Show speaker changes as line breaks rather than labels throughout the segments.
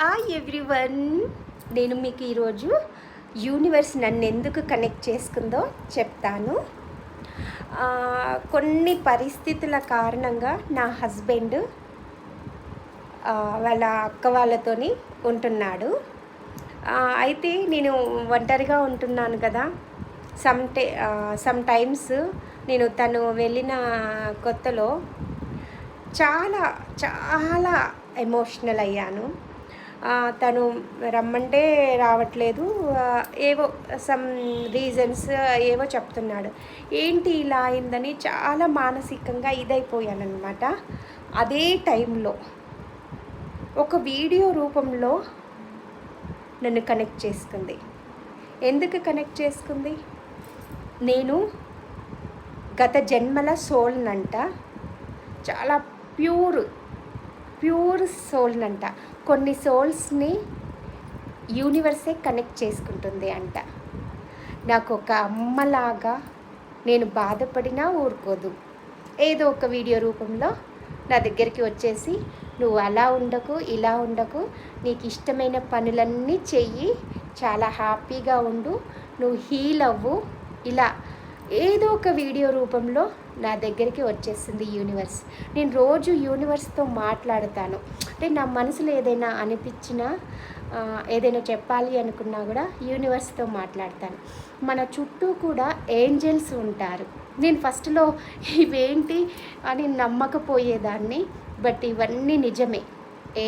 Hi everyone, నేను మీకు ఈరోజు యూనివర్స్ నన్ను ఎందుకు కనెక్ట్ చేసుకుందో చెప్తాను. కొన్ని పరిస్థితుల కారణంగా నా హస్బెండ్ వాళ్ళ అక్క వాళ్ళతోని ఉంటున్నాడు. అయితే నేను ఒంటరిగా ఉంటున్నాను కదా. సమ్ టైమ్స్ నేను తను వెళ్ళిన కొత్తలో చాలా చాలా ఎమోషనల్ అయ్యాను. తను రమ్మంటే రావట్లేదు, ఏవో సమ్ రీజన్స్ ఏవో చెప్తున్నాడు. ఏంటి ఇలా అయిందని చాలా మానసికంగా ఇదైపోయానమాట. అదే టైంలో ఒక వీడియో రూపంలో నన్ను కనెక్ట్ చేసుకుంది. ఎందుకు కనెక్ట్ చేసుకుంది? నేను గత జన్మల సోల్నంట, చాలా ప్యూర్ సోల్నంట. కొన్ని సోల్స్ని యూనివర్సే కనెక్ట్ చేసుకుంటుంది అంట. నాకు ఒక అమ్మలాగా నేను బాధపడినా ఊరుకోదు. ఏదో ఒక వీడియో రూపంలో నా దగ్గరికి వచ్చేసి, నువ్వు అలా ఉండకు, ఇలా ఉండకు, నీకు ఇష్టమైన పనులన్నీ చెయ్యి, చాలా హ్యాపీగా ఉండు, నువ్వు హీల్ అవ్వు, ఇలా ఏదో ఒక వీడియో రూపంలో నా దగ్గరికి వచ్చేసింది యూనివర్స్. నేను రోజు యూనివర్స్తో మాట్లాడతాను. అంటే నా మనసులో ఏదైనా అనిపించినా, ఏదైనా చెప్పాలి అనుకున్నా కూడా యూనివర్స్తో మాట్లాడతాను. మన చుట్టూ కూడా ఏంజల్స్ ఉంటారు. నేను ఫస్ట్లో ఇవేంటి అని నమ్మకపోయేదాన్ని, బట్ ఇవన్నీ నిజమే.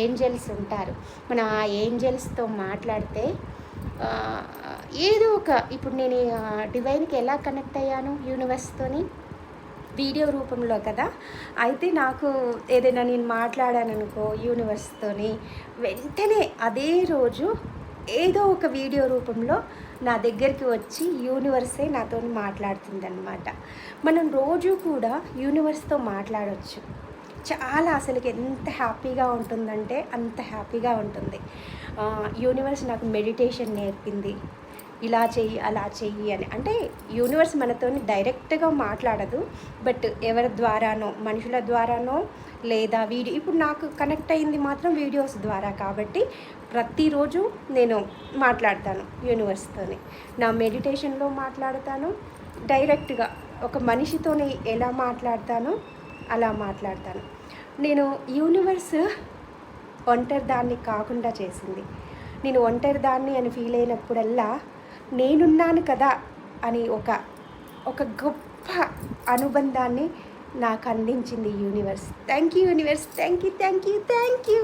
ఏంజల్స్ ఉంటారు. మనం ఆ ఏంజల్స్తో మాట్లాడితే ఏదో ఒక, ఇప్పుడు నేను డివైన్కి ఎలా కనెక్ట్ అయ్యాను యూనివర్స్తోని, వీడియో రూపంలో కదా. అయితే నాకు ఏదైనా నేను మాట్లాడాను అనుకో యూనివర్స్తోని, వెంటనే అదే రోజు ఏదో ఒక వీడియో రూపంలో నా దగ్గరికి వచ్చి యూనివర్సే నాతో మాట్లాడుతుందన్నమాట. మనం రోజు కూడా యూనివర్స్తో మాట్లాడవచ్చు. చాలా అసలుకి ఎంత హ్యాపీగా ఉంటుందంటే అంత హ్యాపీగా ఉంటుంది. యూనివర్స్ నాకు మెడిటేషన్ నేర్పింది. ఇలా చెయ్యి, అలా చెయ్యి అని. అంటే యూనివర్స్ మనతో డైరెక్ట్గా మాట్లాడదు, బట్ ఎవరి ద్వారానో, మనుషుల ద్వారానో, లేదా ఇప్పుడు నాకు కనెక్ట్ అయింది మాత్రం వీడియోస్ ద్వారా. కాబట్టి ప్రతిరోజు నేను మాట్లాడతాను యూనివర్స్తోని. నా మెడిటేషన్లో మాట్లాడతాను, డైరెక్ట్గా ఒక మనిషితోని ఎలా మాట్లాడతానో అలా మాట్లాడతాను. నేను యూనివర్స్ ఒంటరిదాన్ని కాకుండా చేసింది. నేను ఒంటరిదాన్ని అని ఫీల్ అయినప్పుడల్లా నేనున్నాను కదా అని ఒక గొప్ప అనుబంధాన్ని నాకు అందించింది universe. Thank you universe, thank you.